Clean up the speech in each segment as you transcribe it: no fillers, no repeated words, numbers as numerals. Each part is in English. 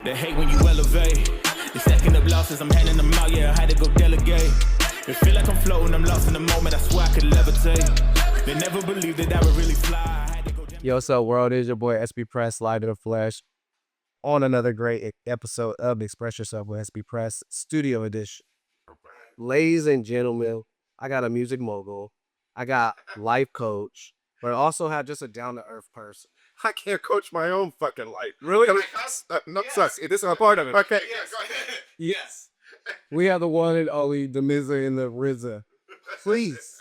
They hate when you elevate. They stacking up losses, I'm handing them out, yeah, I had to go delegate. They feel like I'm floating, I'm lost in the moment, I swear I could levitate. They never believed that I would really fly. I had to go Yo, what's up, world? It is your boy XPress, live in the flesh, on another great episode of Express Yourself with XPress Studio Edition. Ladies and gentlemen, I got a music mogul, I got life coach, but I also have just a down to earth person. I can't coach my own fucking life. Really? No, sus. This is a part of it. Okay. Yes, go ahead. Yes. We have the one and only Damizza in the RZA. Please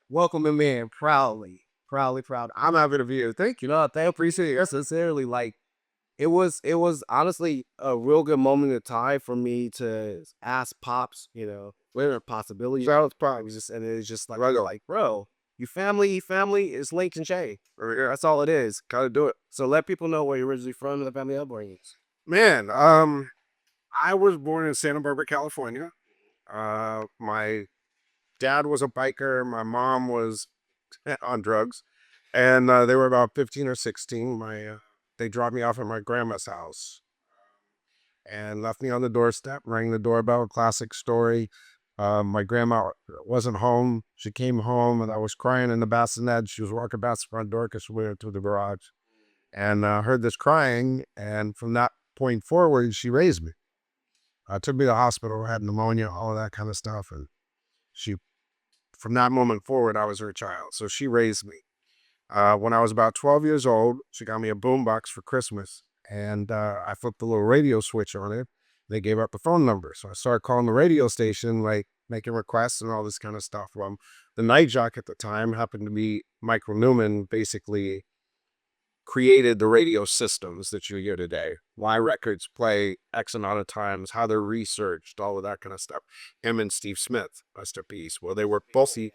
welcome him in proudly. Proud. I'm happy to be here. Thank you. No, thank appreciate it sincerely. Like it was honestly a real good moment in time for me to ask Pops, what are possibilities? Shout out to Pops. It was just and it's just like, bro, you family is Link and Shay. That's all it is. Gotta do it. So let people know where you're originally from and the family upbringings. Man, I was born in Santa Barbara, California. My dad was a biker. My mom was on drugs. And they were about 15 or 16. They dropped me off at my grandma's house and left me on the doorstep, rang the doorbell, classic story. My grandma wasn't home. She came home and I was crying in the bassinet. She was walking past the front door because she went to the garage and heard this crying. And from that point forward, she raised me. Took me to the hospital, had pneumonia, all of that kind of stuff. And from that moment forward, I was her child. So she raised me. When I was about 12 years old, she got me a boombox for Christmas. And I flipped the little radio switch on it. They gave up the phone number. So I started calling the radio station, like making requests and all this kind of stuff. The night jock at the time happened to be Michael Newman, basically created the radio systems that you hear today. Why records play X amount of times, how they're researched, all of that kind of stuff. Him and Steve Smith, rest in peace. Well, they were both the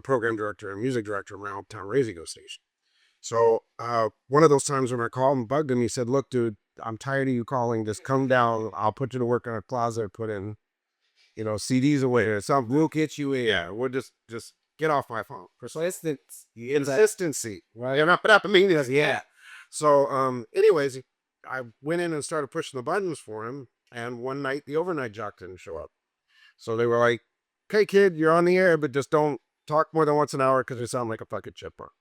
program director and music director of my hometown radio station. So one of those times when I called and bugged him, he said, "Look, dude, I'm tired of you calling. Just come down. I'll put you to work in a closet, put in, CDs away or something. We'll get you in. Yeah, we'll just get off my phone." Consistency. Right. You're not put up a meeting. Yeah. So anyways, I went in and started pushing the buttons for him. And one night the overnight jock didn't show up. So they were like, "Okay, kid, you're on the air, but just don't talk more than once an hour because you sound like a fucking chipmunk."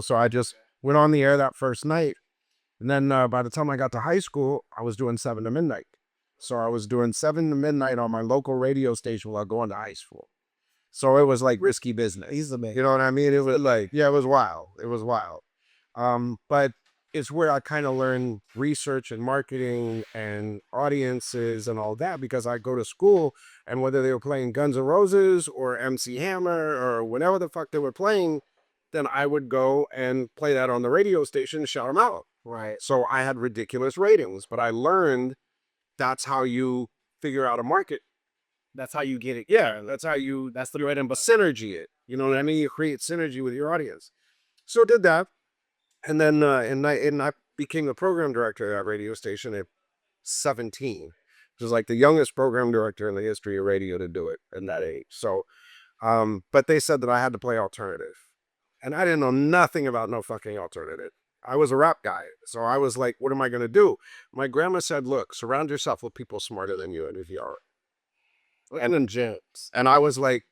So I just went on the air that first night. And then by the time I got to high school, I was doing 7 to midnight. So I was doing 7 to midnight on my local radio station while going to high school. So it was like risky business. He's the man. You know what I mean? It was like, yeah, it was wild. It was wild. But it's where I kind of learned research and marketing and audiences and all that, because I go to school and whether they were playing Guns N' Roses or MC Hammer or whatever the fuck they were playing, then I would go and play that on the radio station and shout them out. Right. So I had ridiculous ratings, but I learned that's how you figure out a market. That's how you get it. Yeah, that's the right, but synergy it. You know what I mean? You create synergy with your audience. So did that. And then I became the program director of that radio station at 17, which is like the youngest program director in the history of radio to do it in that age. So, but they said that I had to play alternative. And I didn't know nothing about no fucking alternative. I was a rap guy. So I was like, what am I going to do? My grandma said, "Look, surround yourself with people smarter than you and if you are." And then gems. And I was like,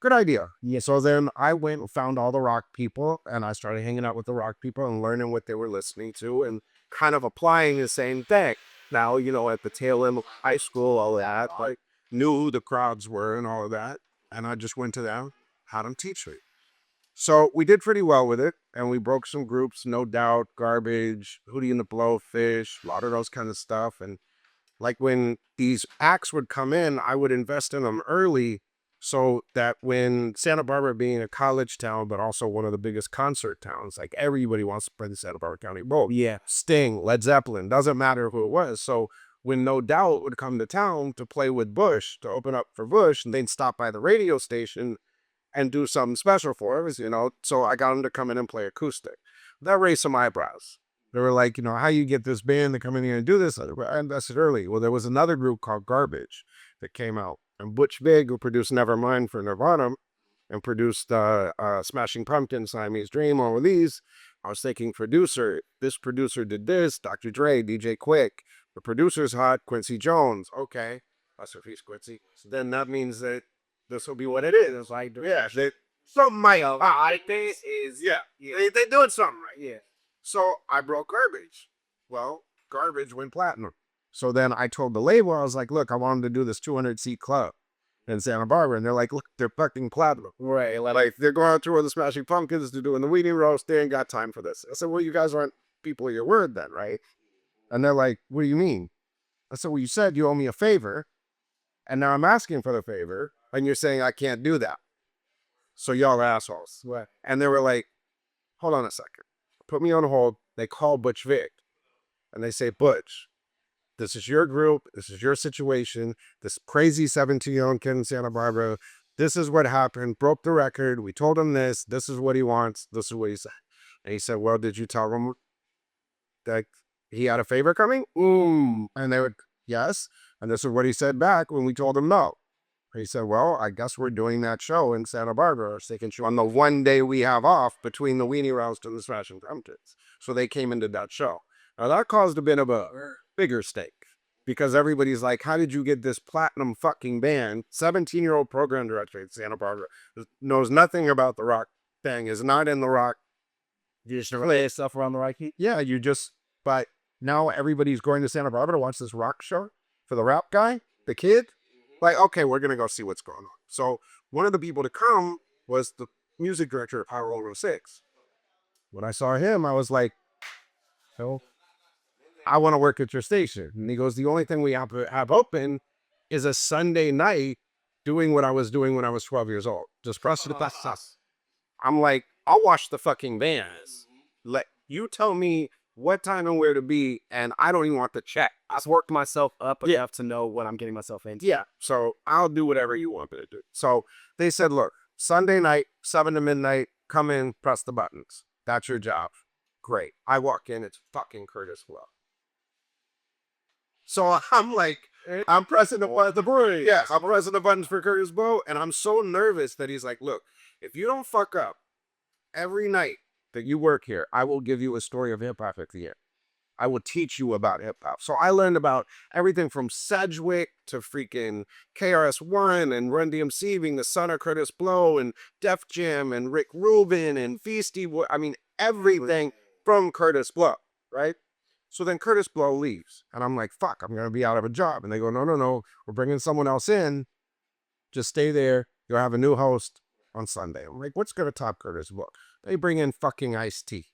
good idea. Yeah. So then I went and found all the rock people and I started hanging out with the rock people and learning what they were listening to and kind of applying the same thing. Now, at the tail end of high school, all that, like knew who the crowds were and all of that. And I just went to them, had them teach me. So we did pretty well with it, and we broke some groups, No Doubt, Garbage, Hootie and the Blowfish, a lot of those kind of stuff. And like when these acts would come in, I would invest in them early so that when Santa Barbara being a college town, but also one of the biggest concert towns, like everybody wants to play the Santa Barbara County Bowl. Yeah. Sting, Led Zeppelin, doesn't matter who it was. So when No Doubt would come to town to play with Bush, to open up for Bush, and they'd stop by the radio station and do something special for us, so I got them to come in and play acoustic. That raised some eyebrows. They were like, how you get this band to come in here and do this? I invested early. Well, there was another group called Garbage that came out. And Butch Vig, who produced Nevermind for Nirvana and produced Smashing Pumpkins, Siamese Dream, all of these, I was thinking producer. This producer did this. Dr. Dre, DJ Quick. The producer's hot. Quincy Jones. Okay, that's a piece, Quincy. So then that means that this will be what it is. It's like, yeah, something might this is they doing something right. Yeah. So I broke Garbage. Well, Garbage went platinum. So then I told the label, I was like, look, I want them to do this 200-seat club in Santa Barbara. And they're like, look, they're fucking platinum. Right. Like they're going through with the Smashing Pumpkins, they're doing the Weenie Roast. They ain't got time for this. I said, well, you guys aren't people of your word then, right? And they're like, what do you mean? I said, well, you said you owe me a favor. And now I'm asking for the favor. And you're saying I can't do that. So y'all are assholes. Right. And they were like, hold on a second. Put me on hold. They call Butch Vig. And they say, Butch, this is your group. This is your situation. This crazy 17-year-old kid in Santa Barbara. This is what happened. Broke the record. We told him this. This is what he wants. This is what he said. And he said, well, did you tell him that he had a favor coming? And they would, yes. And this is what he said back when we told him no. He said, well, I guess we're doing that show in Santa Barbara, our second show, on the one day we have off between the Weenie Roast and the Smashing Pumpkins. So they came into that show. Now that caused a bit of a bigger stake because everybody's like, how did you get this platinum fucking band, 17-year-old program director in Santa Barbara, knows nothing about the rock thing, is not in the rock. You just play stuff around the rock heat? Yeah, but now everybody's going to Santa Barbara to watch this rock show for the rap guy, the kid. Like, okay, we're going to go see what's going on. So one of the people to come was the music director of Power 106. When I saw him, I was like, oh, I want to work at your station. And he goes, the only thing we have open is a Sunday night doing what I was doing when I was 12 years old. Just press it. I'm like, I'll watch the fucking bands. Let you tell me what time and where to be, and I don't even want to check. I've worked myself up enough to know what I'm getting myself into. Yeah, so I'll do whatever you want me to do. So they said, look, Sunday night, 7 to midnight, come in, press the buttons. That's your job. Great. I walk in, it's fucking Curtis Blow. So I'm like, I'm pressing the buttons. Yes, I'm pressing the buttons for Curtis Blow, and I'm so nervous that he's like, look, if you don't fuck up every night that you work here, I will give you a story of hip-hop at the end. I will teach you about hip-hop. So I learned about everything from Sedgwick to freaking KRS-One and Run DMC being the son of Curtis Blow and Def Jam and Rick Rubin and Feasty. I mean, everything from Curtis Blow, right? So then Curtis Blow leaves. And I'm like, fuck, I'm going to be out of a job. And they go, no, we're bringing someone else in. Just stay there. You'll have a new host on Sunday. I'm like, what's going to top Curtis Blow? They bring in fucking Ice-T.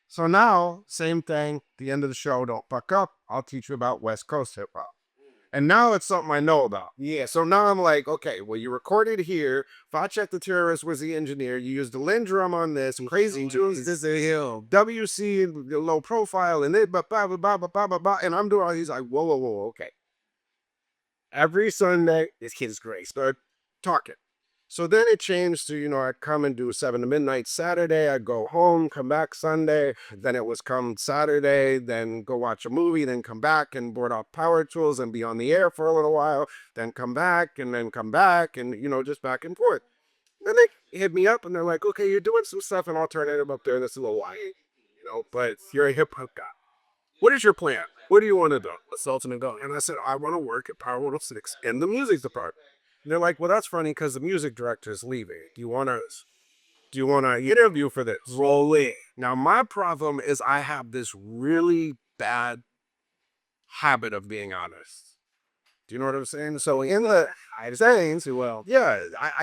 So now, same thing, the end of the show, don't fuck up. I'll teach you about West Coast hip hop. And now it's something I know about. Yeah, so now I'm like, okay, well, you recorded here. Facek the Terrorist was the engineer. You used the Lin drum on this. Crazy Tunes, this is WC, low profile, and it, blah, blah, blah, blah, blah, blah, blah. And I'm doing all these, like, whoa, okay. Every Sunday, this kid's great. Start talking. So then it changed to, I'd come and do 7 to midnight Saturday. I'd go home, come back Sunday. Then it was come Saturday, then go watch a movie, then come back and board off Power Tools and be on the air for a little while. Then come back and and, just back and forth. Then they hit me up and they're like, okay, you're doing some stuff in alternative up there. That's a little white, but you're a hip hop guy. What is your plan? What do you want to do? What's the ultimate goal? And I said, I want to work at Power 106 in the music department. And they're like, well, that's funny because the music director is leaving. Do you want to interview for this? Roll in. Now, my problem is I have this really bad habit of being honest. Do you know what I'm saying? So I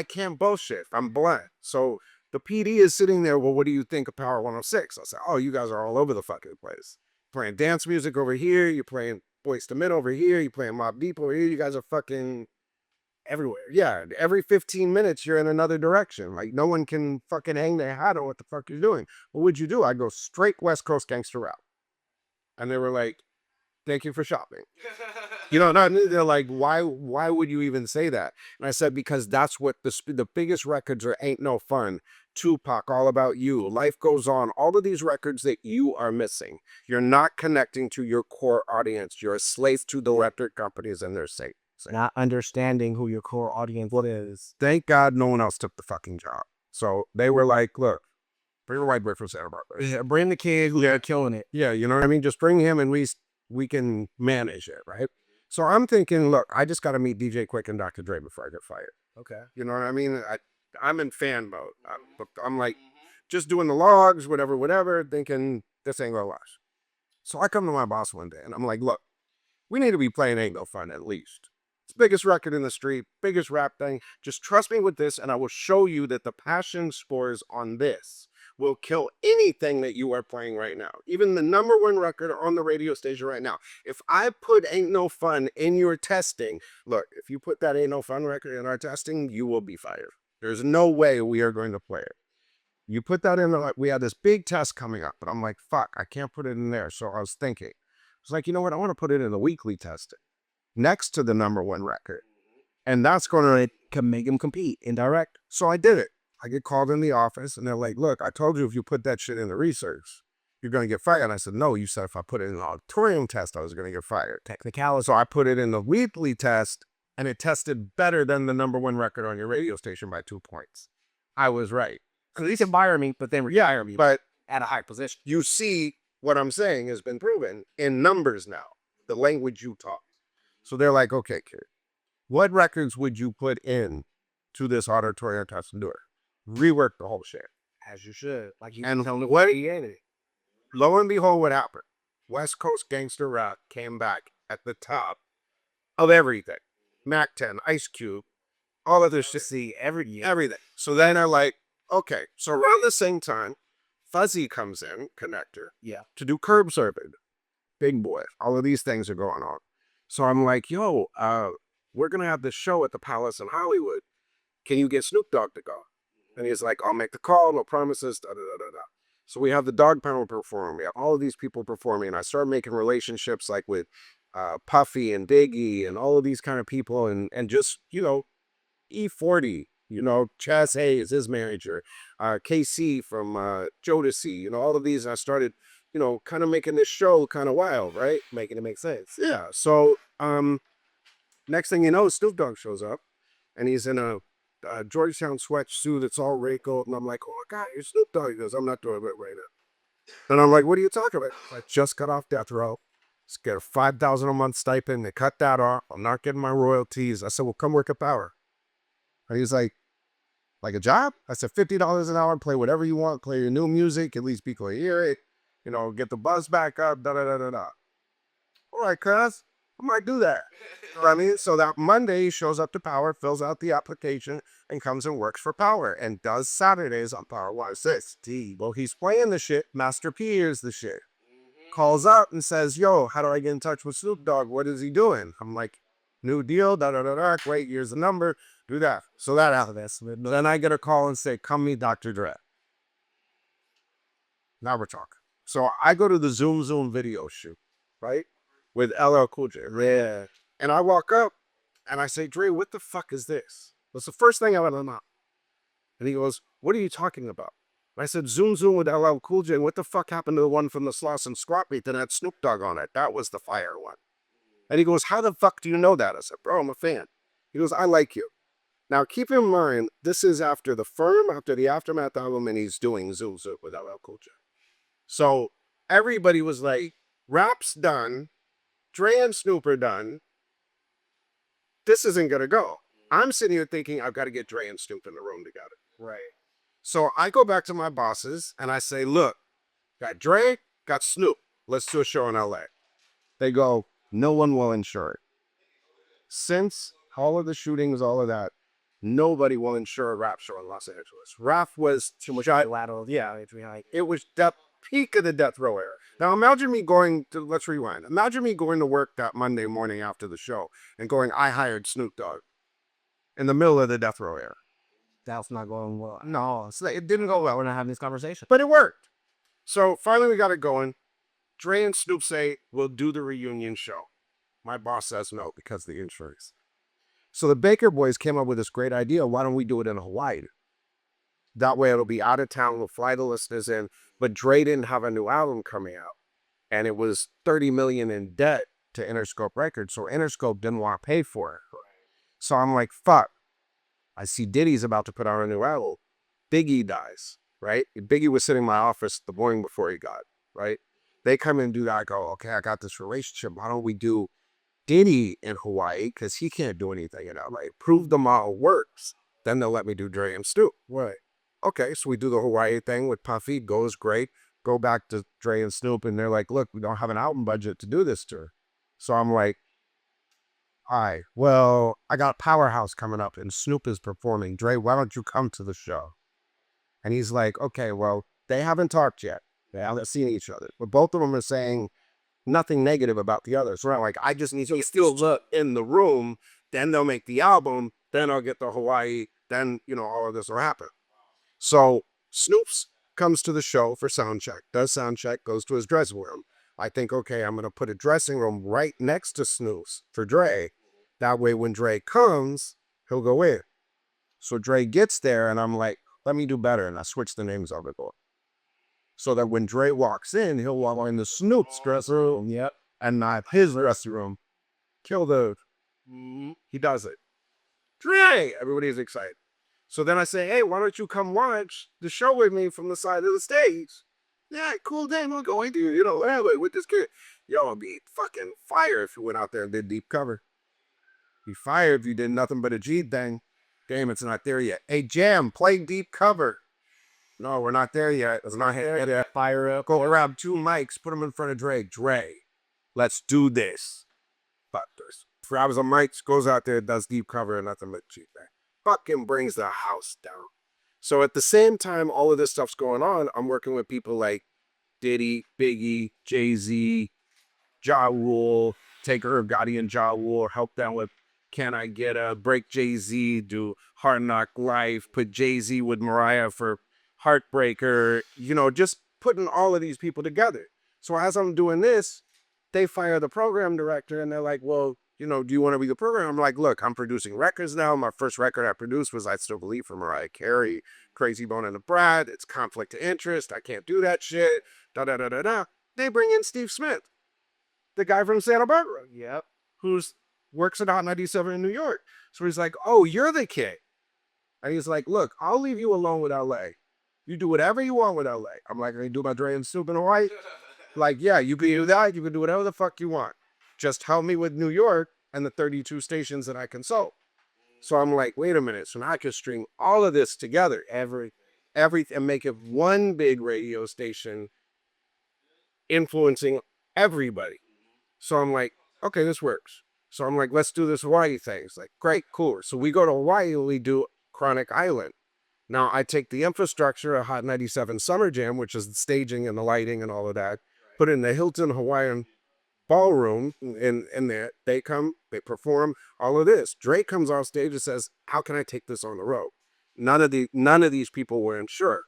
can't bullshit. I'm blunt. So the PD is sitting there, well, what do you think of Power 106? I say, oh, you guys are all over the fucking place. Playing dance music over here. You're playing Boyz II Men over here. You're playing Mobb Deep over here. You guys are fucking everywhere. Yeah, every 15 minutes you're in another direction. Like no one can fucking hang their hat on what the fuck you're doing. What would you do? I go straight West Coast gangster rap. And they were like, thank you for shopping. They're like, why would you even say that? And I said, because that's what the biggest records are. Ain't No Fun, Tupac, All About You, Life Goes On, all of these records that you are missing. You're not connecting to your core audience. You're a slave to the record companies and their sake. Not understanding who your core audience is. Thank God no one else took the fucking job. So they were like, look, Bring the white boy from Santa Barbara. Yeah, bring the kid who's killing it. Yeah, you know what I mean? Just bring him and we can manage it, right? So I'm thinking, look, I just got to meet DJ Quick and Dr. Dre before I get fired. Okay. You know what I mean? I'm in fan mode. I'm like, just doing the logs, whatever, thinking this ain't gonna last. So I come to my boss one day and I'm like, look, we need to be playing Ain't No Fun at least. It's the biggest record in the street, biggest rap thing. Just trust me with this and I will show you that the passion scores on this will kill anything that you are playing right now. Even the #1 record on the radio station right now. If I put Ain't No Fun in your testing, look, if you put that Ain't No Fun record in our testing, you will be fired. There's no way we are going to play it. You put that in, we had this big test coming up, but I'm like, fuck, I can't put it in there. So I was thinking, I was like, you know what? I want to put it in the weekly testing next to the #1 record. And that's going to make him compete indirect. So I did it. I get called in the office and they're like, look, I told you if you put that shit in the research, you're going to get fired. And I said, no, you said if I put it in the auditorium test, I was going to get fired. Technicality. So I put it in the weekly test and it tested better than the #1 record on your radio station by 2 points. I was right. At least fire me, but then retire me. But at a high position. You see what I'm saying has been proven in numbers now, the language you talk. So they're like, okay, kid, what records would you put in to this auditorium test and do it? Rework the whole shit. As you should. Like you and tell me what? It. Lo and behold, what happened? West Coast gangster rap came back at the top of everything. Mac 10, Ice Cube, all of this shit. See everything. So then I'm like, okay. So around the same time, Fuzzy comes in, Connector, to do Curb Surfing. Big Boy. All of these things are going on. So I'm like, yo, we're going to have this show at the Palace in Hollywood. Can you get Snoop Dogg to go? And he's like, I'll make the call, no promises, da-da-da-da-da. So we have the Dog Pound perform. We have all of these people performing. And I started making relationships like with Puffy and Biggie and all of these kind of people. And just, you know, E40, you know, Chaz Hayes, his manager, KC from Jodeci, you know, all of these. I started, you know, kind of making this show kind of wild, right? Making it make sense. Yeah. So next thing you know, Snoop Dogg shows up and he's in a Georgetown sweatsuit. It's all wrinkled. And I'm like, oh, God, you're Snoop Dogg. He goes, I'm not doing it right now. And I'm like, what are you talking about? I just got off death row. Just get a $5,000 a month stipend. They cut that off. I'm not getting my royalties. I said, well, come work at Power. And he's like a job? I said, $50 an hour, play whatever you want, play your new music, at least people hear it, you know, get the buzz back up, da-da-da-da-da. All right, cuz, I might do that. You know what I mean? So that Monday, he shows up to Power, fills out the application, and comes and works for Power, and does Saturdays on Power 160. Well, he's playing the shit. Master P hears the shit. Calls up and says, yo, how do I get in touch with Snoop Dogg? What is he doing? I'm like, new deal, da-da-da-da, great, here's the number. Do that. So that out of this. Then I get a call and say, come meet Dr. Dre. Now we're talking. So I go to the Zoom video shoot, right? With LL Cool J. Yeah. And I walk up and I say, Dre, what the fuck is this? That's the first thing I want to know. And he goes, what are you talking about? And I said, Zoom with LL Cool J. What the fuck happened to the one from the Sloss and Squat Beat that had Snoop Dogg on it? That was the fire one. And he goes, how the fuck do you know that? I said, bro, I'm a fan. He goes, I like you. Now, keep in mind, this is after the Firm, after the Aftermath album, and he's doing Zoom with LL Cool J. So everybody was like, rap's done. Dre and Snoop are done. This isn't going to go. I'm sitting here thinking, I've got to get Dre and Snoop in the room together. Right. So I go back to my bosses, and I say, look, got Dre, got Snoop. Let's do a show in L.A. They go, no one will insure it. Since all of the shootings, all of that, nobody will insure a rap show in Los Angeles. Rap was too much. Lateral, yeah. It was the peak of the death row era. Now imagine me going to, let's rewind. Imagine me going to work that Monday morning after the show and going, I hired Snoop Dogg in the middle of the death row era. That's not going well. No, it didn't go well. We're not having this conversation. But it worked. So finally we got it going. Dre and Snoop say, we'll do the reunion show. My boss says no because of the insurance. So the Baker boys came up with this great idea. Why don't we do it in Hawaii? That way it'll be out of town. We'll fly the listeners in. But Dre didn't have a new album coming out. And it was $30 million in debt to Interscope Records. So Interscope didn't want to pay for it. So I'm like, fuck. I see Diddy's about to put out a new album. Biggie dies. right? Biggie was sitting in my office the morning before he got, right? They come in and do that. I go, okay, I got this relationship. Why don't we do Diddy in Hawaii? Because he can't do anything in LA. Prove the model works. Then they'll let me do Dre and Stu. Right. Okay, so we do the Hawaii thing with Puffy. Goes great. Go back to Dre and Snoop, and they're like, look, we don't have an album budget to do this tour. So I'm like, all right, well, I got Powerhouse coming up, and Snoop is performing. Dre, why don't you come to the show? And he's like, okay, well, they haven't talked yet. They haven't seen each other. But both of them are saying nothing negative about the other. So I'm like, I just need to still look in the room. Then they'll make the album. Then I'll get the Hawaii. Then, all of this will happen. So Snoop's comes to the show for sound check, does sound check, goes to his dressing room. I think, okay, I'm going to put a dressing room right next to Snoop's for Dre. That way when Dre comes, he'll go in. So Dre gets there and I'm like, let me do better. And I switch the names of it. So that when Dre walks in, he'll walk in the Snoop's dressing room. Yep. And not his dressing room. Kill the... He does it. Dre! Everybody's excited. So then I say, hey, why don't you come watch the show with me from the side of the stage? Yeah, cool damn, I'll go with you, with this kid. Yo, it'd be fucking fire if you went out there and did deep cover. Be fired if you did nothing but a G thing. Damn, it's not there yet. Hey, Jam, play deep cover. No, we're not there yet. It's not there yet. Fire up. Go grab 2 mics, put them in front of Dre. Dre, let's do this. But grabs the mics, goes out there, does deep cover, and nothing but G thing. Fucking brings the house down. So at the same time all of this stuff's going on, I'm working with people like Diddy, Biggie, Jay-Z, Ja Rule, take Irv Gotti and Ja Rule, help them with Can I Get a Break Jay-Z, do Hard Knock Life, put Jay-Z with Mariah for Heartbreaker, just putting all of these people together. So as I'm doing this, they fire the program director and they're like, well, do you want to be the program? I'm like, look, I'm producing records now. My first record I produced was I Still Believe for Mariah Carey, Crazy Bone and the Brat. It's conflict of interest. I can't do that shit. Da-da-da-da-da. They bring in Steve Smith, the guy from Santa Barbara. Yep. Who's works at Hot 97 in New York. So he's like, oh, you're the kid. And he's like, look, I'll leave you alone with LA. You do whatever you want with LA. I'm like, I do my Dre and Snoop in Hawaii. Like, yeah, you can do that. You can do whatever the fuck you want. Just help me with New York and the 32 stations that I consult. So I'm like, wait a minute. So now I can string all of this together, everything, and make it one big radio station influencing everybody. So I'm like, okay, this works. So I'm like, let's do this Hawaii thing. It's like, great, cool. So we go to Hawaii and we do Chronic Island. Now I take the infrastructure of Hot 97 Summer Jam, which is the staging and the lighting and all of that, put it in the Hilton Hawaiian ballroom in there. They come, they perform all of this. Drake comes off stage and says, how can I take this on the road? None of these people were insured.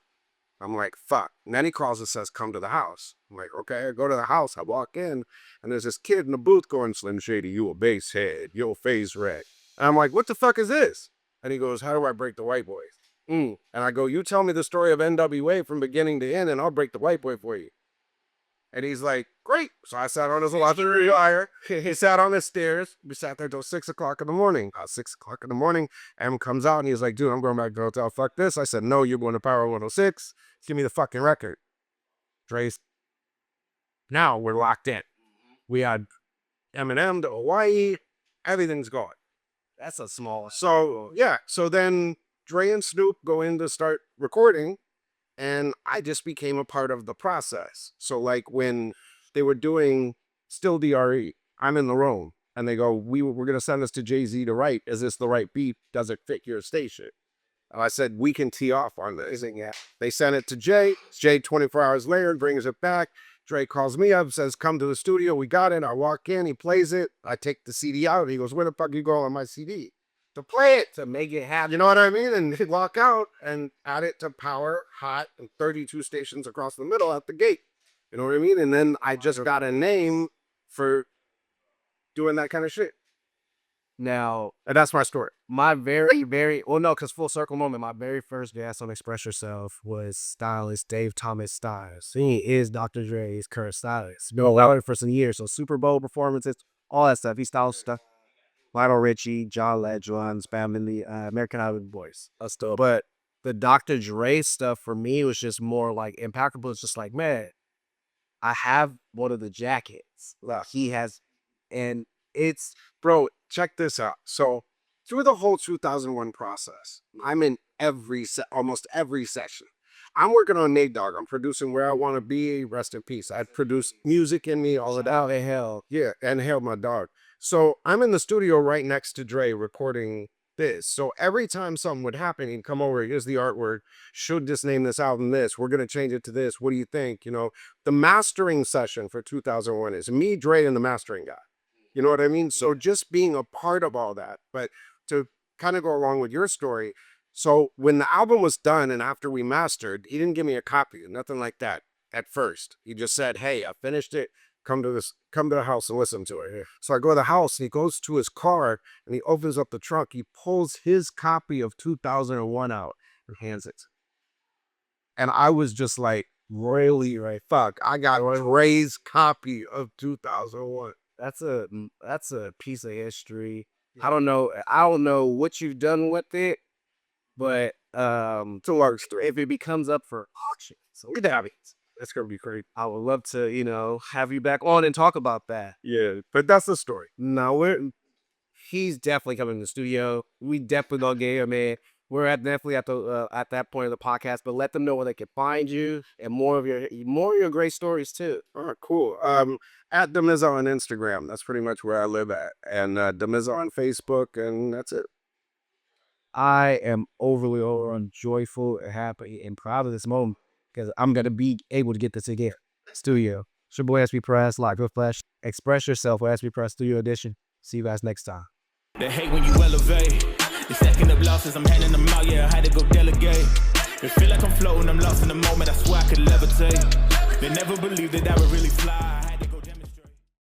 I'm like, fuck. And then he calls and says, come to the house. I'm like, okay, I go to the house. I walk in and there's this kid in the booth going, Slim Shady, you a bass head, your face red. And I'm like, what the fuck is this? And he goes, how do I break the white boys? And I go, you tell me the story of NWA from beginning to end and I'll break the white boy for you. And he's like, great. So I sat on his laundry wire. He sat on the stairs. We sat there till 6 o'clock in the morning. About 6 o'clock in the morning, M comes out and he's like, dude, I'm going back to the hotel. Fuck this. I said, no, you're going to Power 106. Give me the fucking record. Dre's. Now we're locked in. We had Eminem to Hawaii. Everything's going. That's a small. So, yeah. So then Dre and Snoop go in to start recording. And I just became a part of the process. So like when they were doing Still DRE, I'm in the room and they go, we're going to send this to Jay-Z to write. Is this the right beat? Does it fit your station? And I said, we can tee off on this. Yeah. They sent it to Jay. Jay 24 hours later brings it back. Dre calls me up, says, come to the studio. We got it. I walk in, he plays it. I take the CD out. He goes, where the fuck you go on my CD? To play it, to make it happen. You know what I mean? And he'd walk out and add it to Power, Hot, and 32 stations across the middle at the gate. You know what I mean? And then I just got a name for doing that kind of shit. Now, And that's my story. my because full circle moment, my very first guest on Express Yourself was stylist Dave Thomas Styles. He is Dr. Dre's current stylist. Been around for some years, so Super Bowl performances, all that stuff. He styles stuff. Lionel Richie, John Legend, Spam in the American Idol Boys. But the Dr. Dre stuff for me was just more like impactful. It's just like, man, I have one of the jackets. He has, and it's Bro, check this out. So through the whole 2001 process, I'm in almost every session. I'm working on Nate Dogg. I'm producing Where I Want to Be, rest in peace. I produced Music in Me, all of that. out of hell. Yeah, and Hail My Dog. So I'm in the studio right next to Dre recording this. So every time something would happen, he'd come over, here's the artwork. Should just name this album this. We're going to change it to this. What do you think? You know, the mastering session for 2001 is me, Dre, and the mastering guy. You know what I mean? So just being a part of all that. But to kind of go along with your story, so when the album was done and after we mastered, he didn't give me a copy, nothing like that at first. He just said, hey, I finished it. Come to the house and listen to it. Yeah. So I go to the house and he goes to his car and he opens up the trunk. He pulls his copy of 2001 out and hands it. And I was just like, really, right? Fuck, I got Dre's copy of 2001. That's a piece of history. I don't know what you've done with it, but It's a large story. if it becomes up for auction, so That's gonna be great. I would love to, have you back on and talk about that. Yeah, but that's the story. Now he's definitely coming to the studio. We definitely gonna get him in. We're definitely at that point of the podcast, but let them know where they can find you and more of your great stories too. All right, cool. At Damizza on Instagram. That's pretty much where I live at. And Damizza on Facebook, and that's it. I am overly joyful and happy and proud of this moment because I'm gonna be able to get this again. Studio. It's your boy XPress, Live with Flash. Express yourself with XPress Studio Edition. See you guys next time. They hate when you elevate. They're stacking up losses, I'm handing them out, yeah, I had to go delegate. It feel like I'm floating, I'm lost in the moment, I swear I could levitate. They never believed that I would really fly.